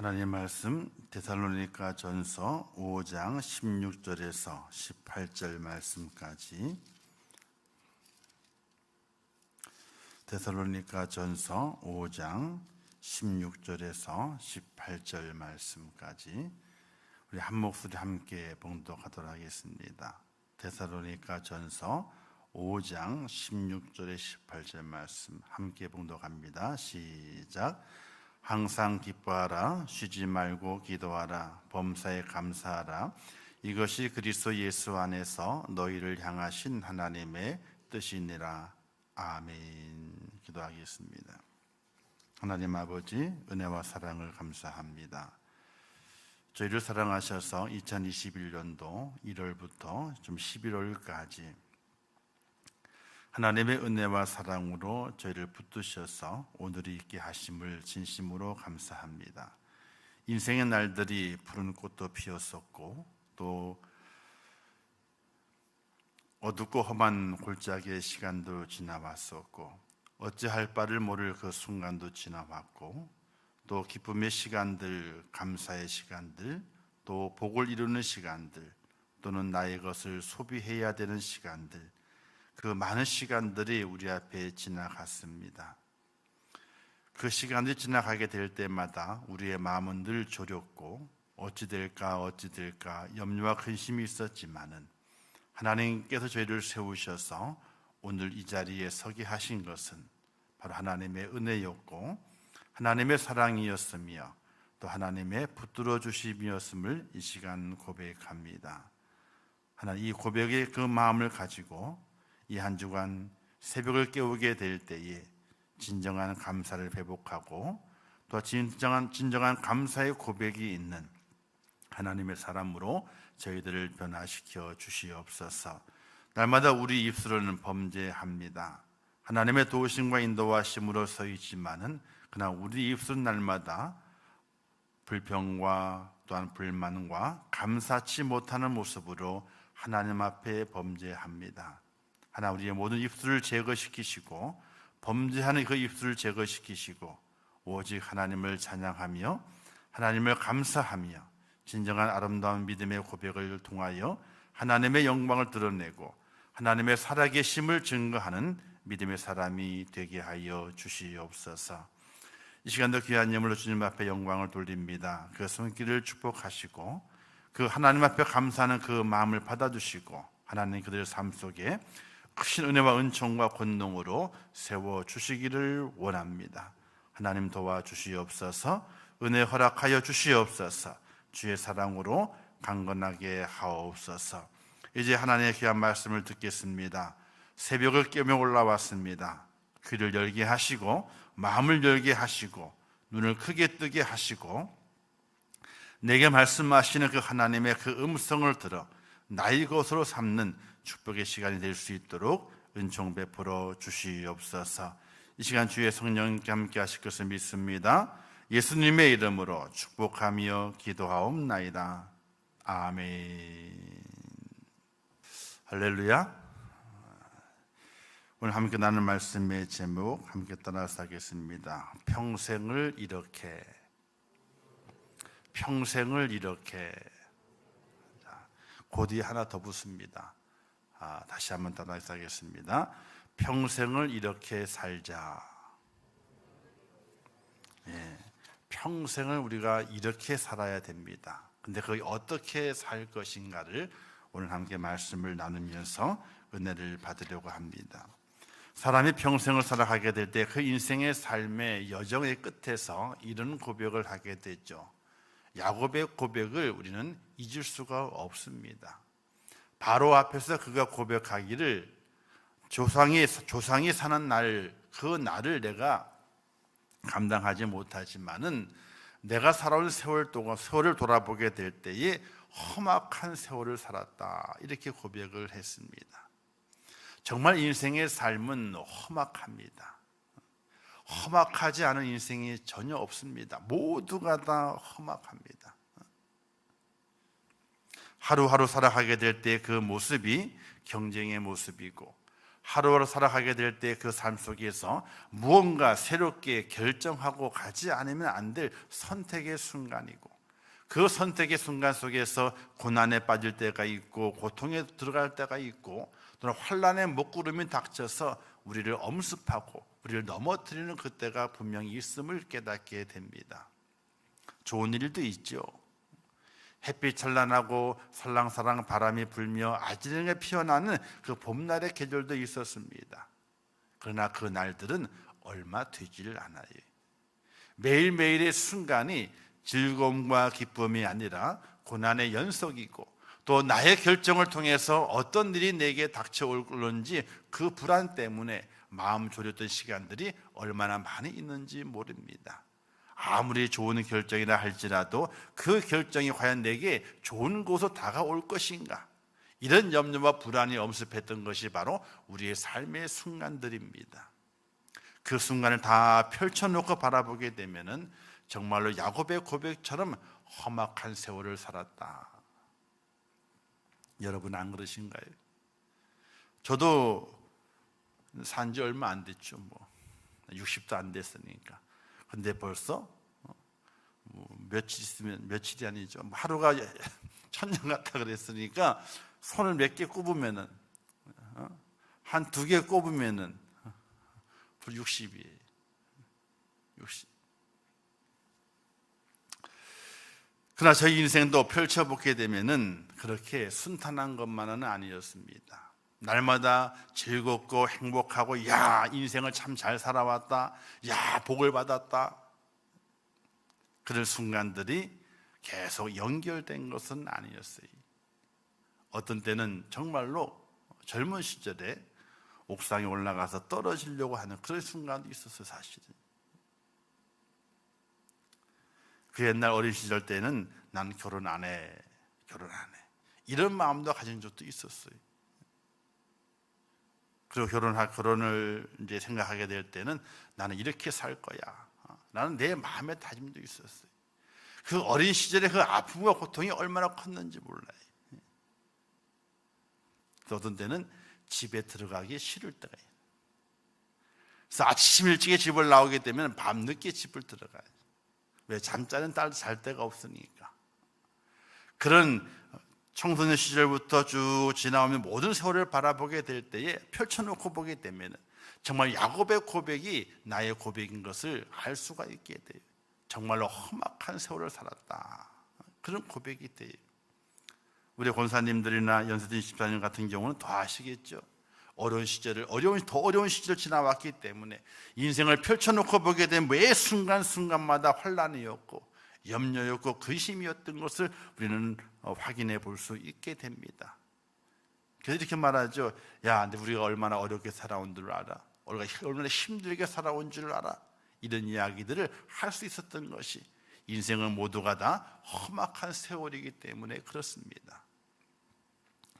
하나님의 말씀 데살로니가 전서 5장 16절에서 18절 말씀까지. 데살로니가 전서 5장 16절에서 18절 말씀까지 우리 한 목소리 함께 봉독하도록 하겠습니다. 데살로니가 전서 5장 16절에 18절 말씀 함께 봉독합니다. 시작. 항상 기뻐하라, 쉬지 말고 기도하라, 범사에 감사하라. 이것이 그리스도 예수 안에서 너희를 향하신 하나님의 뜻이니라. 아멘. 기도하겠습니다. 하나님 아버지, 은혜와 사랑을 감사합니다. 저희를 사랑하셔서 2021년도 1월부터 좀 11월까지 하나님의 은혜와 사랑으로 저희를 붙드셔서 오늘이 있게 하심을 진심으로 감사합니다. 인생의 날들이 푸른 꽃도 피었었고 또 어둡고 험한 골짜기의 시간도 지나왔었고 어찌할 바를 모를 그 순간도 지나왔고 또 기쁨의 시간들, 감사의 시간들, 또 복을 이루는 시간들, 또는 나의 것을 소비해야 되는 시간들, 그 많은 시간들이 우리 앞에 지나갔습니다. 그 시간이 지나가게 될 때마다 우리의 마음은 늘 조렸고 어찌 될까 염려와 근심이 있었지만은 하나님께서 저희를 세우셔서 오늘 이 자리에 서게 하신 것은 바로 하나님의 은혜였고 하나님의 사랑이었으며 또 하나님의 붙들어 주심이었음을 이 시간 고백합니다. 하나님, 이 고백의 그 마음을 가지고 이 한 주간 새벽을 깨우게 될 때에 진정한 감사를 회복하고 또 진정한 감사의 고백이 있는 하나님의 사람으로 저희들을 변화시켜 주시옵소서. 날마다 우리 입술은 범죄합니다. 하나님의 도우심과 인도하심으로 서 있지만은 그러나 우리 입술은 날마다 불평과 또한 불만과 감사치 못하는 모습으로 하나님 앞에 범죄합니다. 하나 우리의 모든 입술을 제거시키시고 범죄하는 그 입술을 제거시키시고 오직 하나님을 찬양하며 하나님을 감사하며 진정한 아름다운 믿음의 고백을 통하여 하나님의 영광을 드러내고 하나님의 살아계심을 증거하는 믿음의 사람이 되게 하여 주시옵소서. 이 시간도 귀한 예물로 주님 앞에 영광을 돌립니다. 그 손길을 축복하시고 그 하나님 앞에 감사하는 그 마음을 받아주시고 하나님 그들의 삶 속에 크신 은혜와 은총과 권능으로 세워주시기를 원합니다. 하나님 도와주시옵소서. 은혜 허락하여 주시옵소서. 주의 사랑으로 강건하게 하옵소서. 이제 하나님의 귀한 말씀을 듣겠습니다. 새벽을 깨며 올라왔습니다. 귀를 열게 하시고 마음을 열게 하시고 눈을 크게 뜨게 하시고 내게 말씀하시는 그 하나님의 그 음성을 들어 나의 것으로 삼는 축복의 시간이 될 수 있도록 은총 베풀어 주시옵소서. 이 시간 주의 성령님께 함께 하실 것을 믿습니다. 예수님의 이름으로 축복하며 기도하옵나이다. 아멘. 할렐루야. 오늘 함께 나눌 말씀의 제목 함께 따라서 하겠습니다. 평생을 이렇게. 곧이 하나 더 붙습니다. 다시 한번 따라서 하겠습니다. 평생을 이렇게 살자. 평생을 우리가 이렇게 살아야 됩니다. 근데 그게 어떻게 살 것인가를 오늘 함께 말씀을 나누면서 은혜를 받으려고 합니다. 사람이 평생을 살아가게 될 때 그 인생의 삶의 여정의 끝에서 이런 고백을 하게 되죠. 야곱의 고백을 우리는 잊을 수가 없습니다. 바로 앞에서 그가 고백하기를 조상이 사는 날, 그 날을 내가 감당하지 못하지만은 내가 살아온 세월을 돌아보게 될 때에 험악한 세월을 살았다, 이렇게 고백을 했습니다. 정말 인생의 삶은 험악합니다. 험악하지 않은 인생이 전혀 없습니다. 모두가 다 험악합니다. 하루하루 살아가게 될 때 그 모습이 경쟁의 모습이고 하루하루 살아가게 될 때 그 삶 속에서 무언가 새롭게 결정하고 가지 않으면 안 될 선택의 순간이고, 그 선택의 순간 속에서 고난에 빠질 때가 있고 고통에 들어갈 때가 있고, 또는 환란의 먹구름이 닥쳐서 우리를 엄습하고 우리를 넘어뜨리는 그때가 분명히 있음을 깨닫게 됩니다. 좋은 일도 있죠. 햇빛 찬란하고 살랑살랑 바람이 불며 아지랑에 피어나는 그 봄날의 계절도 있었습니다. 그러나 그 날들은 얼마 되질 않아요. 매일매일의 순간이 즐거움과 기쁨이 아니라 고난의 연속이고, 또 나의 결정을 통해서 어떤 일이 내게 닥쳐올는지 그 불안 때문에 마음 졸였던 시간들이 얼마나 많이 있는지 모릅니다. 아무리 좋은 결정이라 할지라도 그 결정이 과연 내게 좋은 곳으로 다가올 것인가, 이런 염려와 불안이 엄습했던 것이 바로 우리의 삶의 순간들입니다. 그 순간을 다 펼쳐놓고 바라보게 되면은 정말로 야곱의 고백처럼 험악한 세월을 살았다. 여러분 안 그러신가요? 저도 산 지 얼마 안 됐죠. 60도 안 됐으니까. 근데 벌써 며칠 있으면, 며칠이 아니죠, 하루가 천년 같다 그랬으니까 손을 몇 개 꼽으면은, 한 2개 꼽으면은 60이에요. 60. 그러나 저희 인생도 펼쳐보게 되면은 그렇게 순탄한 것만은 아니었습니다. 날마다 즐겁고 행복하고, 야, 인생을 참 잘 살아왔다, 야, 복을 받았다, 그럴 순간들이 계속 연결된 것은 아니었어요. 어떤 때는 정말로 젊은 시절에 옥상에 올라가서 떨어지려고 하는 그런 순간도 있었어요. 사실은 그 옛날 어린 시절 때는 난 결혼 안 해, 이런 마음도 가진 적도 있었어요. 그리고 결혼을 이제 생각하게 될 때는 나는 이렇게 살 거야, 나는 내 마음의 다짐도 있었어요. 그 어린 시절에 그 아픔과 고통이 얼마나 컸는지 몰라요. 어떤 때는 집에 들어가기 싫을 때가 있어요. 그래서 아침 일찍에 집을 나오게 되면 밤늦게 집을 들어가요. 왜? 잠자는 딸도 잘 데가 없으니까. 그런 청소년 시절부터 쭉 지나오면 모든 세월을 바라보게 될 때에 펼쳐놓고 보게 되면 정말 야곱의 고백이 나의 고백인 것을 알 수가 있게 돼요. 정말로 험악한 세월을 살았다, 그런 고백이 돼요. 우리 권사님들이나 연세진 집사님 같은 경우는 더 아시겠죠. 더 어려운 시절을 지나왔기 때문에 인생을 펼쳐놓고 보게 된 매 순간순간마다 환란이었고 염려였고 근심이었던 것을 우리는 확인해 볼 수 있게 됩니다. 그래서 이렇게 말하죠. 야, 근데 우리가 얼마나 어렵게 살아온 줄 알아? 우리가 얼마나 힘들게 살아온 줄 알아? 이런 이야기들을 할 수 있었던 것이, 인생은 모두가 다 험악한 세월이기 때문에 그렇습니다.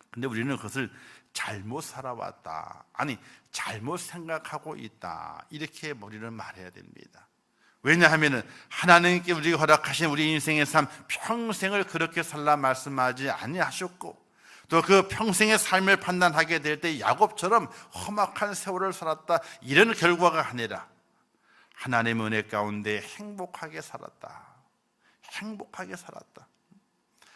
근데 우리는 그것을 잘못 살아왔다, 아니 잘못 생각하고 있다, 이렇게 우리는 말해야 됩니다. 왜냐하면 하나님께 우리가 허락하신 우리 인생의 삶 평생을 그렇게 살라 말씀하지 아니하셨고, 또 그 평생의 삶을 판단하게 될 때 야곱처럼 험악한 세월을 살았다, 이런 결과가 아니라 하나님의 은혜 가운데 행복하게 살았다.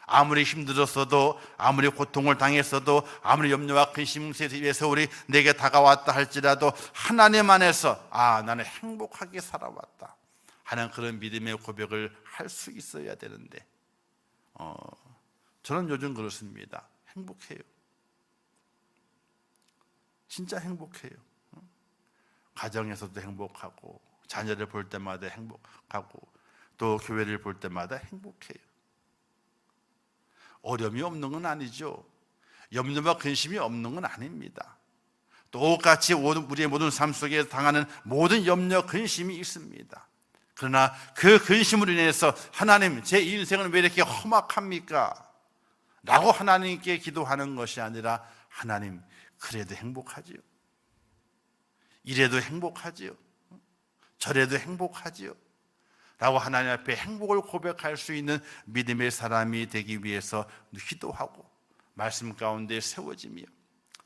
아무리 힘들었어도, 아무리 고통을 당했어도, 아무리 염려와 근심의 세월이 내게 다가왔다 할지라도 하나님 안에서 나는 행복하게 살아왔다 하는 그런 믿음의 고백을 할 수 있어야 되는데, 저는 요즘 그렇습니다. 행복해요. 진짜 행복해요. 가정에서도 행복하고, 자녀를 볼 때마다 행복하고, 또 교회를 볼 때마다 행복해요. 어려움이 없는 건 아니죠. 염려와 근심이 없는 건 아닙니다. 똑같이 우리의 모든 삶 속에 당하는 모든 염려, 근심이 있습니다. 그러나 그 근심으로 인해서 하나님, 제 인생은 왜 이렇게 험악합니까? 라고 하나님께 기도하는 것이 아니라, 하나님, 그래도 행복하지요, 이래도 행복하지요, 저래도 행복하지요 라고 하나님 앞에 행복을 고백할 수 있는 믿음의 사람이 되기 위해서 기도하고 말씀 가운데 세워지며,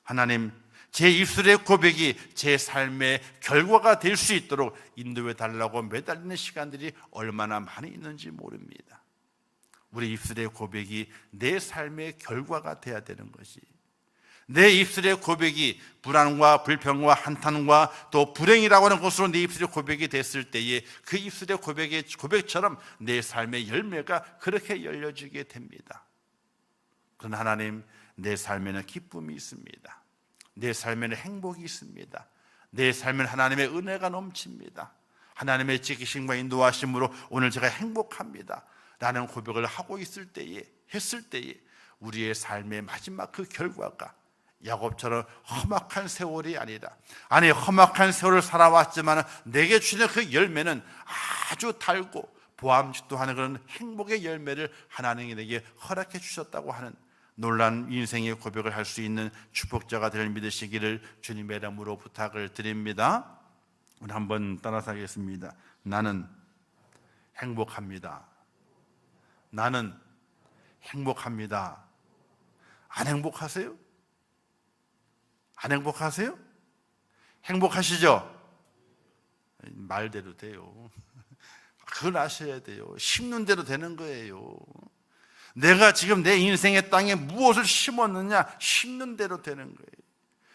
하나님, 제 입술의 고백이 제 삶의 결과가 될 수 있도록 인도해 달라고 매달리는 시간들이 얼마나 많이 있는지 모릅니다. 우리 입술의 고백이 내 삶의 결과가 돼야 되는 것이, 내 입술의 고백이 불안과 불평과 한탄과 또 불행이라고 하는 것으로 내 입술의 고백이 됐을 때에 그 입술의 고백처럼 내 삶의 열매가 그렇게 열려지게 됩니다. 그러나 하나님, 내 삶에는 기쁨이 있습니다. 내 삶에는 행복이 있습니다. 내 삶에는 하나님의 은혜가 넘칩니다. 하나님의 지키심과 인도하심으로 오늘 제가 행복합니다 라는 고백을 하고 했을 때에 우리의 삶의 마지막 그 결과가 야곱처럼 험악한 세월이 아니라, 아니 험악한 세월을 살아왔지만 내게 주는 그 열매는 아주 달고 보암직도 하는 그런 행복의 열매를 하나님이 내게 허락해 주셨다고 하는 놀라운 인생의 고백을 할 수 있는 축복자가 될 믿으시기를 주님의 이름으로 부탁을 드립니다. 우리 한번 따라서 하겠습니다. 나는 행복합니다. 나는 행복합니다. 안 행복하세요? 안 행복하세요? 행복하시죠? 말대로 돼요. 그걸 아셔야 돼요. 심는 대로 되는 거예요. 내가 지금 내 인생의 땅에 무엇을 심었느냐, 심는 대로 되는 거예요.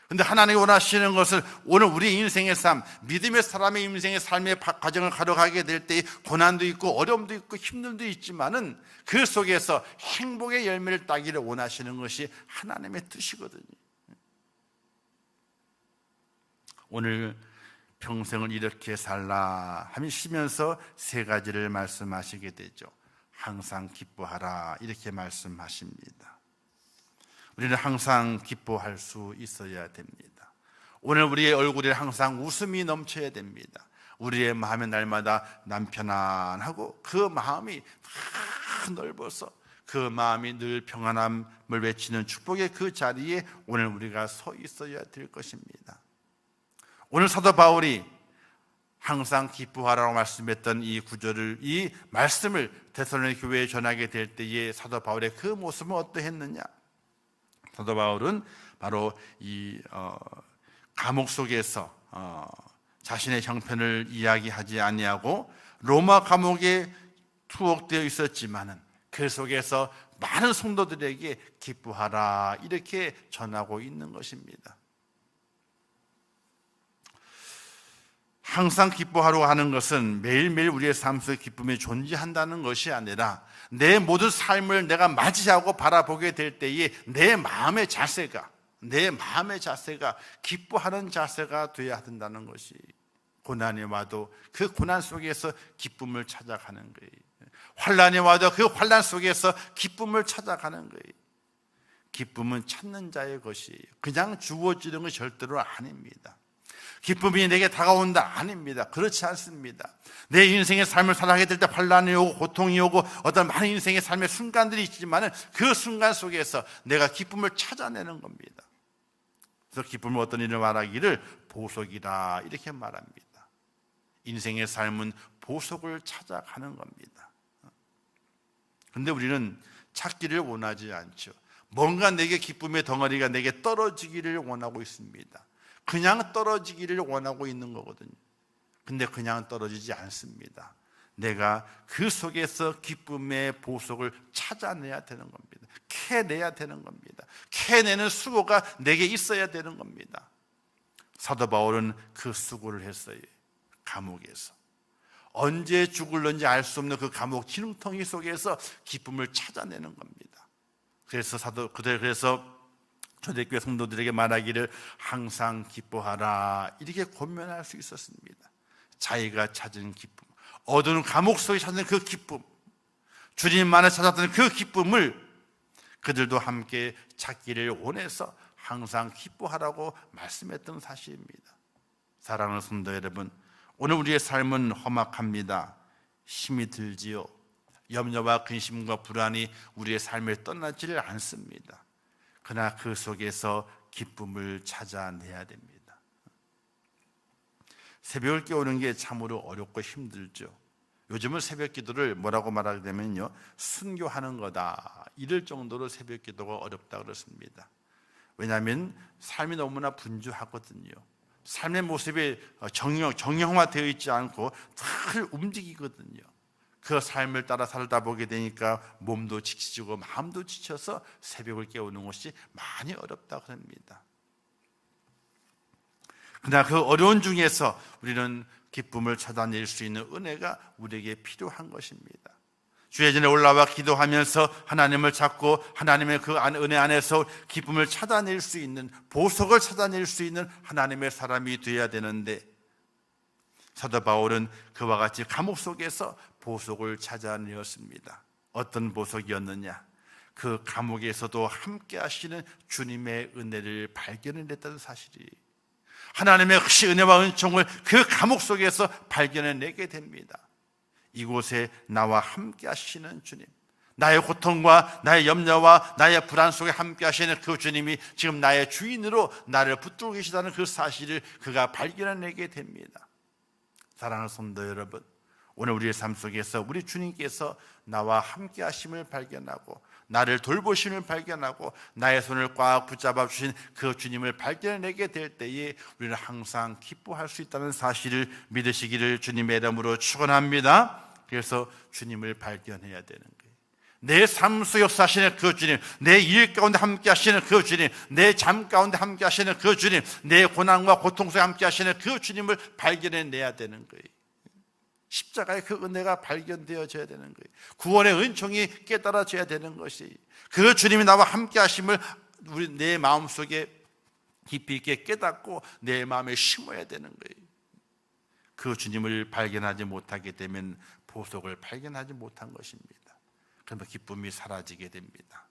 근데 하나님이 원하시는 것은 오늘 우리 인생의 삶, 믿음의 사람의 인생의 삶의 과정을 가려가게 될 때 고난도 있고 어려움도 있고 힘듦도 있지만은 그 속에서 행복의 열매를 따기를 원하시는 것이 하나님의 뜻이거든요. 오늘 평생을 이렇게 살라 하시면서 세 가지를 말씀하시게 되죠. 항상 기뻐하라 이렇게 말씀하십니다. 우리는 항상 기뻐할 수 있어야 됩니다. 오늘 우리의 얼굴에 항상 웃음이 넘쳐야 됩니다. 우리의 마음의 날마다 남 편안하고 그 마음이 다 넓어서 그 마음이 늘 평안함을 외치는 축복의 그 자리에 오늘 우리가 서 있어야 될 것입니다. 오늘 사도 바울이 항상 기뻐하라고 말씀했던 이 구절을, 이 말씀을 데살로니가 교회에 전하게 될 때에 사도 바울의 그 모습은 어떠했느냐? 사도 바울은 바로 이 감옥 속에서 자신의 형편을 이야기하지 아니하고 로마 감옥에 투옥되어 있었지만은 그 속에서 많은 성도들에게 기뻐하라 이렇게 전하고 있는 것입니다. 항상 기뻐하라고 하는 것은 매일매일 우리의 삶 속에 기쁨이 존재한다는 것이 아니라 내 모든 삶을 내가 맞이하고 바라보게 될 때에 내 마음의 자세가 기뻐하는 자세가 되어야 된다는 것이, 고난이 와도 그 고난 속에서 기쁨을 찾아가는 거예요. 환난이 와도 그 환난 속에서 기쁨을 찾아가는 거예요. 기쁨은 찾는 자의 것이에요. 그냥 주어지는 것이 절대로 아닙니다. 기쁨이 내게 다가온다? 아닙니다. 그렇지 않습니다. 내 인생의 삶을 살아가게 될 때 환난이 오고 고통이 오고 어떤 많은 인생의 삶의 순간들이 있지만 그 순간 속에서 내가 기쁨을 찾아내는 겁니다. 그래서 기쁨을 어떤 일을 말하기를 보석이라 이렇게 말합니다. 인생의 삶은 보석을 찾아가는 겁니다. 그런데 우리는 찾기를 원하지 않죠. 뭔가 내게 기쁨의 덩어리가 내게 떨어지기를 원하고 있습니다. 그냥 떨어지기를 원하고 있는 거거든요. 근데 그냥 떨어지지 않습니다. 내가 그 속에서 기쁨의 보석을 찾아내야 되는 겁니다. 캐내야 되는 겁니다. 캐내는 수고가 내게 있어야 되는 겁니다. 사도 바울은 그 수고를 했어요. 감옥에서 언제 죽을는지 알 수 없는 그 감옥 기름통이 속에서 기쁨을 찾아내는 겁니다. 그래서 초대교회 성도들에게 말하기를 항상 기뻐하라 이렇게 권면할 수 있었습니다. 자기가 찾은 기쁨, 어두운 감옥 속에 찾는 그 기쁨, 주님만을 찾았던 그 기쁨을 그들도 함께 찾기를 원해서 항상 기뻐하라고 말씀했던 사실입니다. 사랑하는 성도 여러분, 오늘 우리의 삶은 험악합니다. 힘이 들지요. 염려와 근심과 불안이 우리의 삶을 떠나지를 않습니다. 그러나 그 속에서 기쁨을 찾아내야 됩니다. 새벽을 깨우는 게 참으로 어렵고 힘들죠. 요즘은 새벽 기도를 뭐라고 말하게 되면요, 순교하는 거다 이럴 정도로 새벽 기도가 어렵다 그렇습니다. 왜냐하면 삶이 너무나 분주하거든요. 삶의 모습이 정형화되어 있지 않고 늘 움직이거든요. 그 삶을 따라 살다 보게 되니까 몸도 지치고 마음도 지쳐서 새벽을 깨우는 것이 많이 어렵다고 합니다. 그러나 그 어려운 중에서 우리는 기쁨을 찾아낼 수 있는 은혜가 우리에게 필요한 것입니다. 주의 전에 올라와 기도하면서 하나님을 찾고 하나님의 그 은혜 안에서 기쁨을 찾아낼 수 있는, 보석을 찾아낼 수 있는 하나님의 사람이 되어야 되는데, 사도 바울은 그와 같이 감옥 속에서 보석을 찾아내었습니다. 어떤 보석이었느냐? 그 감옥에서도 함께 하시는 주님의 은혜를 발견해냈다는 사실이, 하나님의 혹시 은혜와 은총을 그 감옥 속에서 발견해내게 됩니다. 이곳에 나와 함께 하시는 주님, 나의 고통과 나의 염려와 나의 불안 속에 함께 하시는 그 주님이 지금 나의 주인으로 나를 붙들고 계시다는 그 사실을 그가 발견해내게 됩니다. 사랑하는 성도 여러분, 오늘 우리의 삶 속에서 우리 주님께서 나와 함께 하심을 발견하고 나를 돌보심을 발견하고 나의 손을 꽉 붙잡아 주신 그 주님을 발견해내게 될 때에 우리는 항상 기뻐할 수 있다는 사실을 믿으시기를 주님의 이름으로 축원합니다. 그래서 주님을 발견해야 되는 거예요. 내 삶 속에 역사하시는 그 주님, 내 일 가운데 함께 하시는 그 주님, 내 잠 가운데 함께 하시는 그 주님, 내 고난과 고통 속에 함께 하시는 그 주님을 발견해내야 되는 거예요. 십자가의 그 은혜가 발견되어져야 되는 거예요. 구원의 은총이 깨달아져야 되는 것이, 그 주님이 나와 함께 하심을 내 마음속에 깊이 있게 깨닫고 내 마음에 심어야 되는 거예요. 그 주님을 발견하지 못하게 되면 보석을 발견하지 못한 것입니다. 그러면 기쁨이 사라지게 됩니다.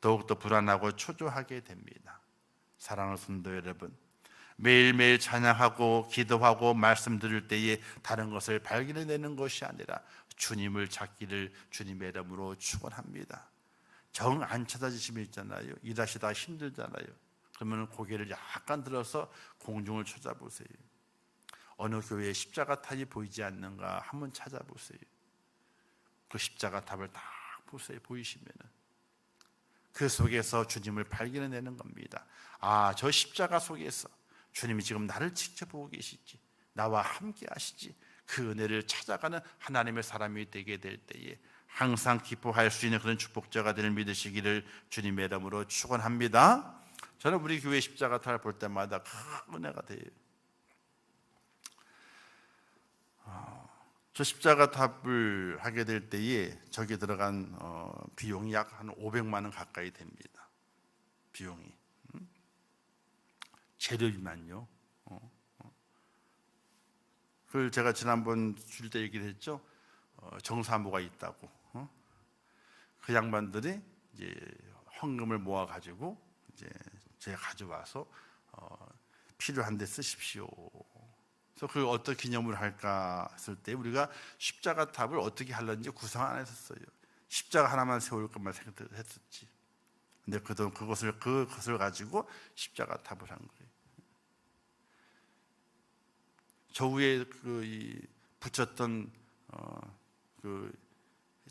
더욱더 불안하고 초조하게 됩니다. 사랑하는 성도 여러분, 매일매일 찬양하고 기도하고 말씀 들을 때에 다른 것을 발견해내는 것이 아니라 주님을 찾기를 주님의 이름으로 축원합니다. 정 안 찾아지시면 있잖아요. 일하시다 힘들잖아요. 그러면 고개를 약간 들어서 공중을 찾아보세요. 어느 교회에 십자가 탑이 보이지 않는가 한번 찾아보세요. 그 십자가 탑을 딱 보세요. 보이시면은 그 속에서 주님을 발견해내는 겁니다. 아, 저 십자가 속에서 주님이 지금 나를 지켜보고 계시지, 나와 함께 하시지, 그 은혜를 찾아가는 하나님의 사람이 되게 될 때에 항상 기뻐할 수 있는 그런 축복자가 되는 믿으시기를 주님의 이름으로 축원합니다. 저는 우리 교회 십자가 탑을 볼 때마다 큰 은혜가 돼요. 저 십자가 탑을 하게 될 때에 저기 들어간 비용이 약 한 500만 원 가까이 됩니다. 비용이. 재료비만요. 그걸 제가 지난번 줄 때 얘기를 했죠. 정사모가 있다고. 그 양반들이 이제 헌금을 모아 가지고 이제 제가 가져와서 필요한 데 쓰십시오. 그래서 그 어떤 기념을 할까 했을 때 우리가 십자가 탑을 어떻게 하려는지 구상 안 했었어요. 십자가 하나만 세울 것만 생각했었지. 근데 그것을 가지고 십자가 탑을 한 거예요. 저 위에 붙였던 그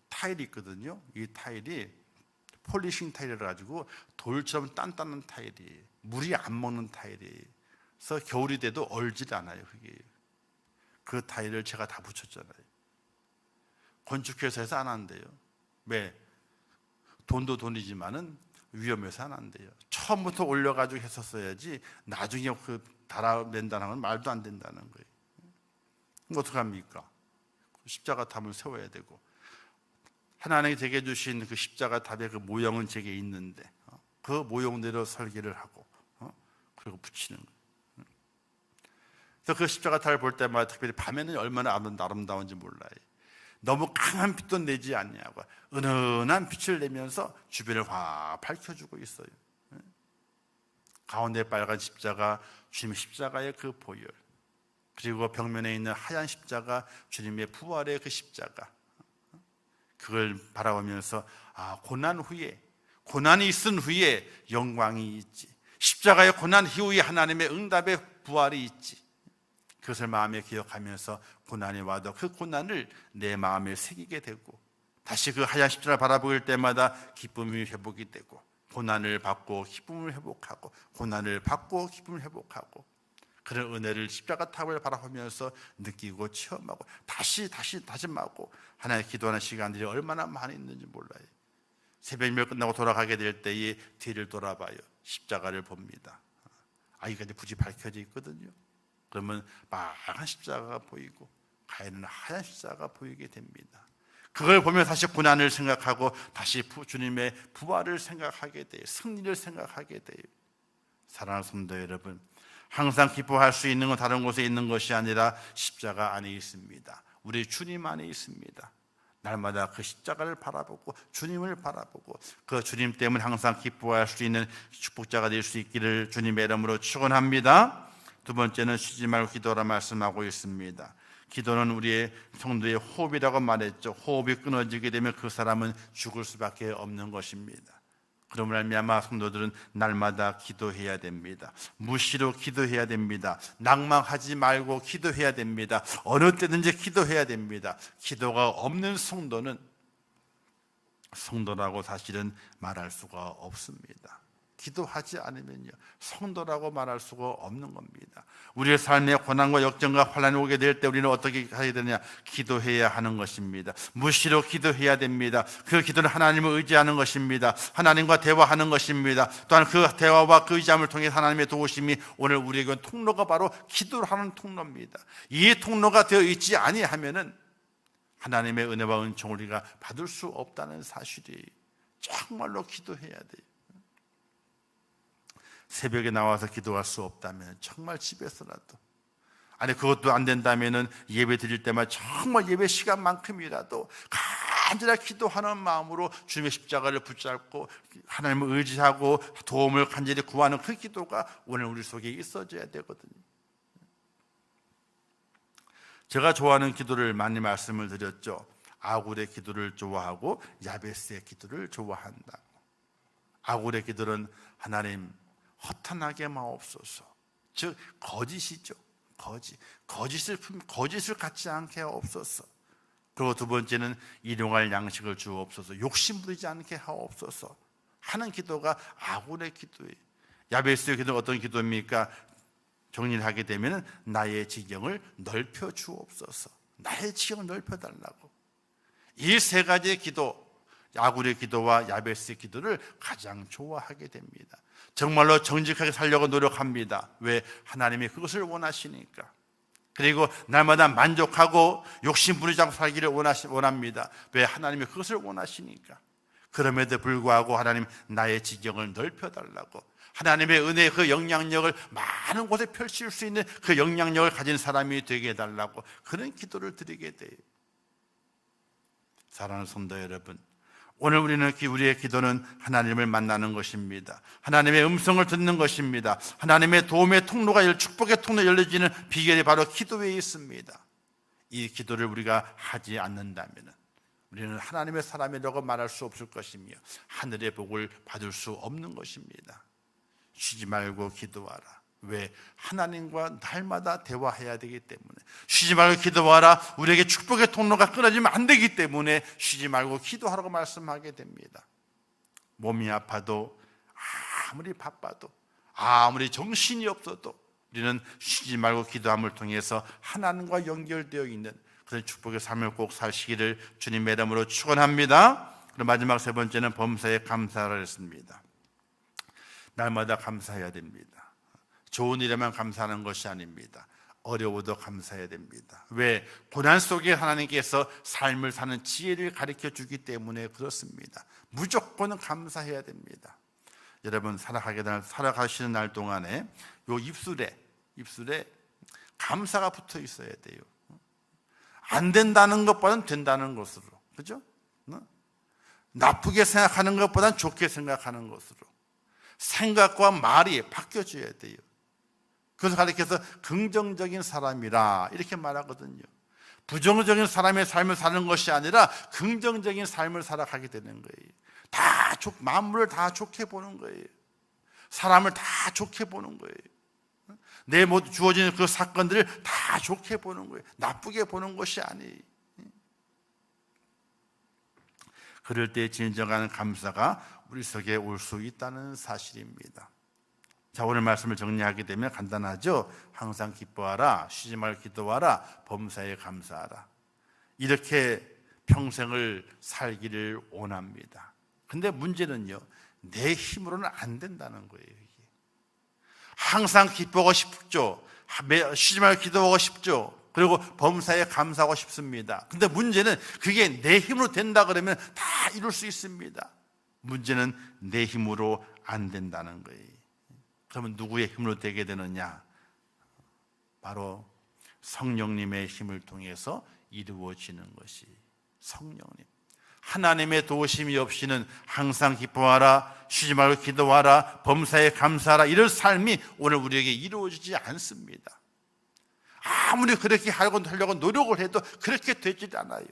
타일이 있거든요. 이 타일이 폴리싱 타일을 가지고 돌처럼 단단한 타일이, 물이 안 먹는 타일이. 그래서 겨울이 돼도 얼질 않아요. 그게. 그 타일을 제가 다 붙였잖아요. 건축회사에서 안 한대요. 왜? 돈도 돈이지만은 위험해서 안 한대요. 처음부터 올려가지고 했었어야지 나중에 그 달아낸다는 건 말도 안 된다는 거예요. 그럼 어떡합니까? 십자가 탑을 세워야 되고, 하나님이 제게 주신 그 십자가 탑의 그 모형은 제게 있는데 그 모형대로 설계를 하고 그리고 붙이는 거예요. 그래서 그 십자가 탑을 볼 때마다 특별히 밤에는 얼마나 아름다운지 몰라요. 너무 강한 빛도 내지 않냐고 은은한 빛을 내면서 주변을 확 밝혀주고 있어요. 가운데 빨간 십자가, 주님의 십자가의 그 보혈, 그리고 벽면에 있는 하얀 십자가, 주님의 부활의 그 십자가, 그걸 바라보면서 고난 후에, 고난이 있은 후에 영광이 있지, 십자가의 고난 이후에 하나님의 응답의 부활이 있지, 그것을 마음에 기억하면서 고난이 와도 그 고난을 내 마음에 새기게 되고, 다시 그 하얀 십자가를 바라볼 때마다 기쁨이 회복이 되고, 고난을 받고 기쁨을 회복하고, 고난을 받고 기쁨을 회복하고, 그런 은혜를 십자가 탑을 바라보면서 느끼고 체험하고 다시 다짐하고 하나님 기도하는 시간들이 얼마나 많이 있는지 몰라요. 새벽 예배 끝나고 돌아가게 될 때에 뒤를 돌아봐요. 십자가를 봅니다. 이게 굳이 밝혀져 있거든요. 그러면 빨간 십자가가 보이고 가에는 하얀 십자가가 보이게 됩니다. 그걸 보면 다시 고난을 생각하고 다시 주님의 부활을 생각하게 돼요. 승리를 생각하게 돼요. 사랑하는 성도 여러분, 항상 기뻐할 수 있는 건 다른 곳에 있는 것이 아니라 십자가 안에 있습니다. 우리 주님 안에 있습니다. 날마다 그 십자가를 바라보고 주님을 바라보고 그 주님 때문에 항상 기뻐할 수 있는 축복자가 될 수 있기를 주님의 이름으로 축원합니다. 두 번째는 쉬지 말고 기도하라 말씀하고 있습니다. 기도는 우리의 성도의 호흡이라고 말했죠. 호흡이 끊어지게 되면 그 사람은 죽을 수밖에 없는 것입니다. 그러므로 말미암아 성도들은 날마다 기도해야 됩니다. 무시로 기도해야 됩니다. 낭망하지 말고 기도해야 됩니다. 어느 때든지 기도해야 됩니다. 기도가 없는 성도는 성도라고 사실은 말할 수가 없습니다. 기도하지 않으면요, 성도라고 말할 수가 없는 겁니다. 우리의 삶에 고난과 역전과 환난이 오게 될 때 우리는 어떻게 해야 되냐? 기도해야 하는 것입니다. 무시로 기도해야 됩니다. 그 기도는 하나님을 의지하는 것입니다. 하나님과 대화하는 것입니다. 또한 그 대화와 그 의지함을 통해 하나님의 도우심이 오늘 우리에게 통로가 바로 기도를 하는 통로입니다. 이 통로가 되어 있지 아니하면은 하나님의 은혜와 은총을 우리가 받을 수 없다는 사실이 정말로 기도해야 돼요. 새벽에 나와서 기도할 수 없다면 정말 집에서라도, 그것도 안 된다면은 예배 드릴 때만 정말 예배 시간만큼이라도 간절하게 기도하는 마음으로 주님의 십자가를 붙잡고 하나님을 의지하고 도움을 간절히 구하는 그 기도가 오늘 우리 속에 있어져야 되거든요. 제가 좋아하는 기도를 많이 말씀을 드렸죠. 아굴의 기도를 좋아하고 야베스의 기도를 좋아한다고. 아굴의 기도는 하나님 허탄하게 마옵소서. 즉 거짓이죠. 거짓을 갖지 않게 하옵소서. 그리고 두 번째는 일용할 양식을 주옵소서. 욕심 부리지 않게 하옵소서 하는 기도가 아굴의 기도예요. 야베스의 기도는 어떤 기도입니까? 정리를 하게 되면 나의 지경을 넓혀 주옵소서. 나의 지경을 넓혀 달라고. 이 세 가지의 기도, 아굴의 기도와 야베스의 기도를 가장 좋아하게 됩니다. 정말로 정직하게 살려고 노력합니다. 왜? 하나님이 그것을 원하시니까. 그리고 날마다 만족하고 욕심 부리지 않고 살기를 원합니다. 왜? 하나님이 그것을 원하시니까. 그럼에도 불구하고 하나님 나의 지경을 넓혀달라고, 하나님의 은혜의 그 영향력을 많은 곳에 펼칠 수 있는 그 영향력을 가진 사람이 되게 해달라고 그런 기도를 드리게 돼요. 사랑하는 성도 여러분, 오늘 우리의 기도는 하나님을 만나는 것입니다. 하나님의 음성을 듣는 것입니다. 하나님의 도움의 통로가, 축복의 통로가 열려지는 비결이 바로 기도에 있습니다. 이 기도를 우리가 하지 않는다면 우리는 하나님의 사람이라고 말할 수 없을 것이며 하늘의 복을 받을 수 없는 것입니다. 쉬지 말고 기도하라. 왜? 하나님과 날마다 대화해야 되기 때문에. 쉬지 말고 기도하라. 우리에게 축복의 통로가 끊어지면 안 되기 때문에 쉬지 말고 기도하라고 말씀하게 됩니다. 몸이 아파도, 아무리 바빠도, 아무리 정신이 없어도 우리는 쉬지 말고 기도함을 통해서 하나님과 연결되어 있는 그런 축복의 삶을 꼭 사시기를 주님의 이름으로 축원합니다. 그리고 마지막 세 번째는 범사에 감사를 했습니다. 날마다 감사해야 됩니다. 좋은 일에만 감사하는 것이 아닙니다. 어려워도 감사해야 됩니다. 왜? 고난 속에 하나님께서 삶을 사는 지혜를 가르쳐 주기 때문에 그렇습니다. 무조건 감사해야 됩니다. 여러분, 살아가시는 날 동안에 요 입술에 감사가 붙어 있어야 돼요. 안 된다는 것보다는 된다는 것으로, 그죠? 나쁘게 생각하는 것보다는 좋게 생각하는 것으로 생각과 말이 바뀌어져야 돼요. 그래서 가르쳐서 긍정적인 사람이라 이렇게 말하거든요. 부정적인 사람의 삶을 사는 것이 아니라 긍정적인 삶을 살아가게 되는 거예요. 만물을 다 좋게 보는 거예요. 사람을 다 좋게 보는 거예요. 내 모두 주어지는 그 사건들을 다 좋게 보는 거예요. 나쁘게 보는 것이 아니에요. 그럴 때 진정한 감사가 우리 속에 올 수 있다는 사실입니다. 자, 오늘 말씀을 정리하게 되면 간단하죠. 항상 기뻐하라, 쉬지 말고 기도하라, 범사에 감사하라. 이렇게 평생을 살기를 원합니다. 근데 문제는요, 내 힘으로는 안 된다는 거예요. 이게. 항상 기뻐하고 싶죠. 쉬지 말고 기도하고 싶죠. 그리고 범사에 감사하고 싶습니다. 근데 문제는 그게 내 힘으로 된다 그러면 다 이룰 수 있습니다. 문제는 내 힘으로 안 된다는 거예요. 그러면 누구의 힘으로 되게 되느냐? 바로 성령님의 힘을 통해서 이루어지는 것이 성령님. 하나님의 도우심이 없이는 항상 기뻐하라, 쉬지 말고 기도하라, 범사에 감사하라, 이런 삶이 오늘 우리에게 이루어지지 않습니다. 아무리 그렇게 하려고 노력을 해도 그렇게 되지 않아요.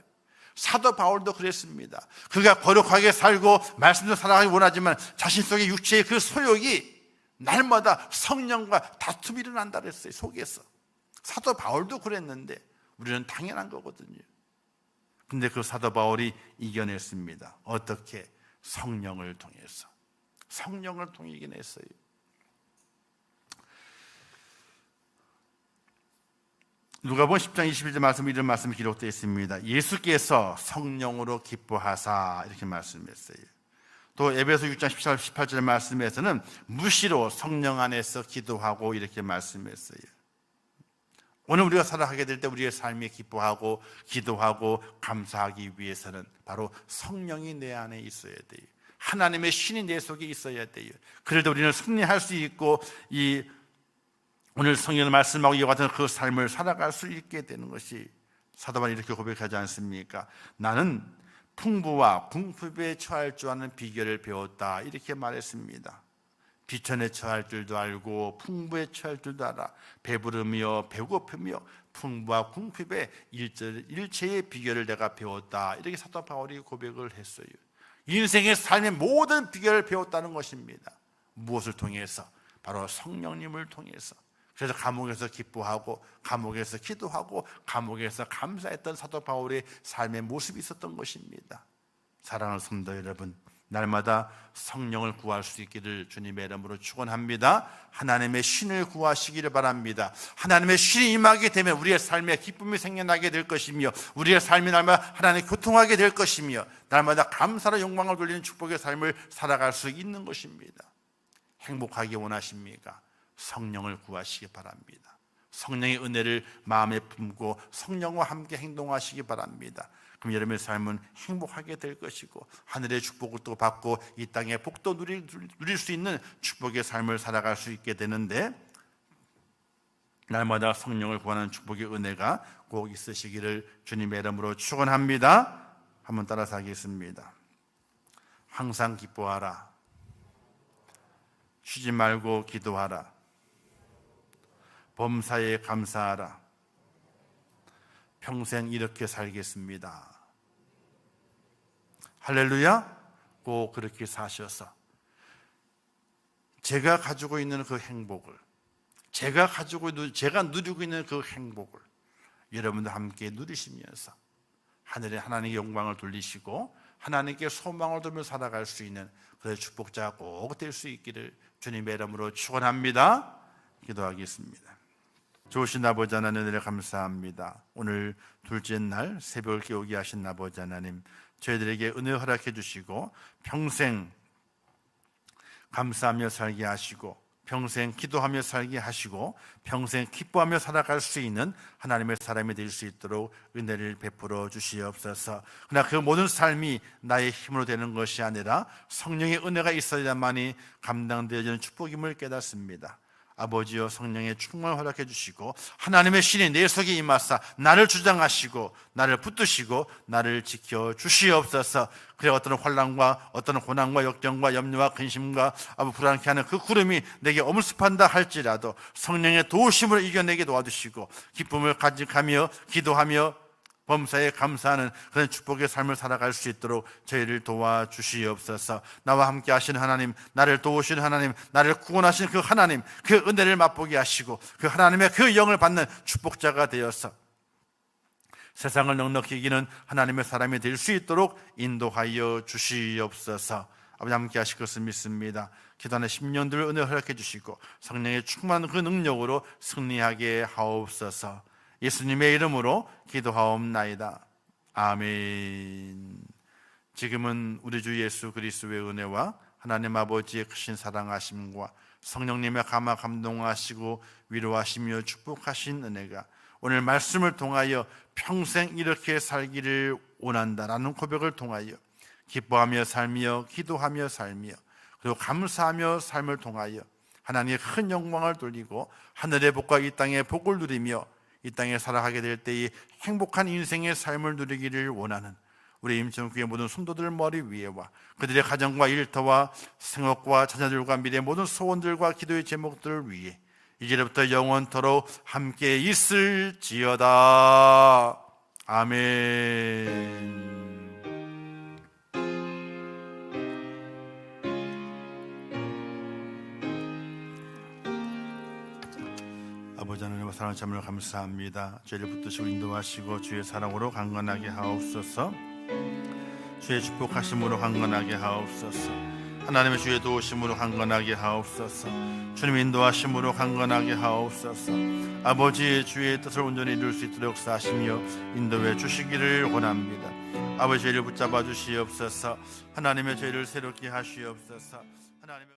사도 바울도 그랬습니다. 그가 거룩하게 살고 말씀대로 살아가기 원하지만 자신 속의 육체의 그 소욕이 날마다 성령과 다툼이 일어난다 그랬어요. 속에서. 사도 바울도 그랬는데 우리는 당연한 거거든요. 근데 그 사도 바울이 이겨냈습니다. 어떻게? 성령을 통해서. 성령을 통해 이겨냈어요. 누가복음 10장 21절 말씀에 이런 말씀이 기록되어 있습니다. 예수께서 성령으로 기뻐하사, 이렇게 말씀했어요. 또 에베소 6장 18절 말씀에서는 무시로 성령 안에서 기도하고, 이렇게 말씀했어요. 오늘 우리가 살아가게 될 때 우리의 삶에 기뻐하고 기도하고 감사하기 위해서는 바로 성령이 내 안에 있어야 돼요. 하나님의 신이 내 속에 있어야 돼요. 그래도 우리는 승리할 수 있고 오늘 성령의 말씀하고 이와 같은 그 삶을 살아갈 수 있게 되는 것이, 사도 바울이 이렇게 고백하지 않습니까? 나는 풍부와 궁핍에 처할 줄 아는 비결을 배웠다, 이렇게 말했습니다. 비천에 처할 줄도 알고 풍부에 처할 줄도 알아. 배부르며 배고프며 풍부와 궁핍의 일체의 비결을 내가 배웠다, 이렇게 사도 바울이 고백을 했어요. 인생의 삶의 모든 비결을 배웠다는 것입니다. 무엇을 통해서? 바로 성령님을 통해서. 그래서 감옥에서 기뻐하고 감옥에서 기도하고 감옥에서 감사했던 사도 바울의 삶의 모습이 있었던 것입니다. 사랑하는 성도 여러분, 날마다 성령을 구할 수 있기를 주님의 이름으로 축원합니다. 하나님의 신을 구하시기를 바랍니다. 하나님의 신이 임하게 되면 우리의 삶에 기쁨이 생겨나게 될 것이며 우리의 삶이 날마다 하나님 교통하게 될 것이며 날마다 감사로 영광을 돌리는 축복의 삶을 살아갈 수 있는 것입니다. 행복하기 원하십니까? 성령을 구하시기 바랍니다. 성령의 은혜를 마음에 품고 성령과 함께 행동하시기 바랍니다. 그럼 여러분의 삶은 행복하게 될 것이고 하늘의 축복을 또 받고 이 땅의 복도 누릴 수 있는 축복의 삶을 살아갈 수 있게 되는데, 날마다 성령을 구하는 축복의 은혜가 꼭 있으시기를 주님의 이름으로 축원합니다. 한번 따라서 하겠습니다. 항상 기뻐하라, 쉬지 말고 기도하라, 범사에 감사하라, 평생 이렇게 살겠습니다. 할렐루야. 꼭 그렇게 사셔서 제가 가지고 있는 그 행복을, 제가 누리고 있는 그 행복을 여러분들 함께 누리시면서 하늘의 하나님의 영광을 돌리시고 하나님께 소망을 두며 살아갈 수 있는 그 축복자가 꼭 될 수 있기를 주님의 이름으로 축원합니다. 기도하겠습니다. 좋으신 아버지 하나님, 은혜를 감사합니다. 오늘 둘째 날 새벽을 깨우게 하신 아버지 하나님, 저희들에게 은혜 허락해 주시고 평생 감사하며 살게 하시고 평생 기도하며 살게 하시고 평생 기뻐하며 살아갈 수 있는 하나님의 사람이 될 수 있도록 은혜를 베풀어 주시옵소서. 그러나 그 모든 삶이 나의 힘으로 되는 것이 아니라 성령의 은혜가 있어야만이 감당되어지는 축복임을 깨닫습니다. 아버지여, 성령의 충만을 허락해 주시고 하나님의 신이 내 속에 임하사 나를 주장하시고 나를 붙드시고 나를 지켜 주시옵소서. 그래 어떤 환난과 어떤 고난과 역경과 염려와 근심과 불안케 하는 그 구름이 내게 엄습한다 할지라도 성령의 도우심으로 이겨내게 도와주시고 기쁨을 간직하며 기도하며 범사에 감사하는 그런 축복의 삶을 살아갈 수 있도록 저희를 도와주시옵소서. 나와 함께 하시는 하나님, 나를 도우시는 하나님, 나를 구원하시는 그 하나님, 그 은혜를 맛보게 하시고 그 하나님의 그 영을 받는 축복자가 되어서 세상을 넉넉히 이기는 하나님의 사람이 될 수 있도록 인도하여 주시옵소서. 아버지 함께 하실 것을 믿습니다. 기도하는 10년들 은혜 허락해 주시고 성령의 충만한 그 능력으로 승리하게 하옵소서. 예수님의 이름으로 기도하옵나이다. 아멘. 지금은 우리 주 예수 그리스도의 은혜와 하나님 아버지의 크신 사랑하심과 성령님의 감화 감동하시고 위로하시며 축복하신 은혜가 오늘 말씀을 통하여 평생 이렇게 살기를 원한다라는 고백을 통하여 기뻐하며 살며 기도하며 살며 그리고 감사하며 삶을 통하여 하나님의 큰 영광을 돌리고 하늘의 복과 이 땅의 복을 누리며 이 땅에 살아가게 될 때에 행복한 인생의 삶을 누리기를 원하는 우리 임천국의 모든 성도들 머리 위에와 그들의 가정과 일터와 생업과 자녀들과 미래의 모든 소원들과 기도의 제목들을 위해 이제부터 영원토록 함께 있을지어다. 아멘. 아버지 하나님의 사랑을 참으로 감사합니다. 죄를 붙드시고 인도하시고 주의 사랑으로 강건하게 하옵소서. 주의 축복하심으로 강건하게 하옵소서. 하나님의 주의 도우심으로 강건하게 하옵소서. 주님 인도하심으로 강건하게 하옵소서. 아버지의 주의 뜻을 온전히 이룰 수 있도록 사시며 인도해 주시기를 원합니다. 아버지 죄를 붙잡아 주시옵소서. 하나님의 죄를 새롭게 하시옵소서. 하나님의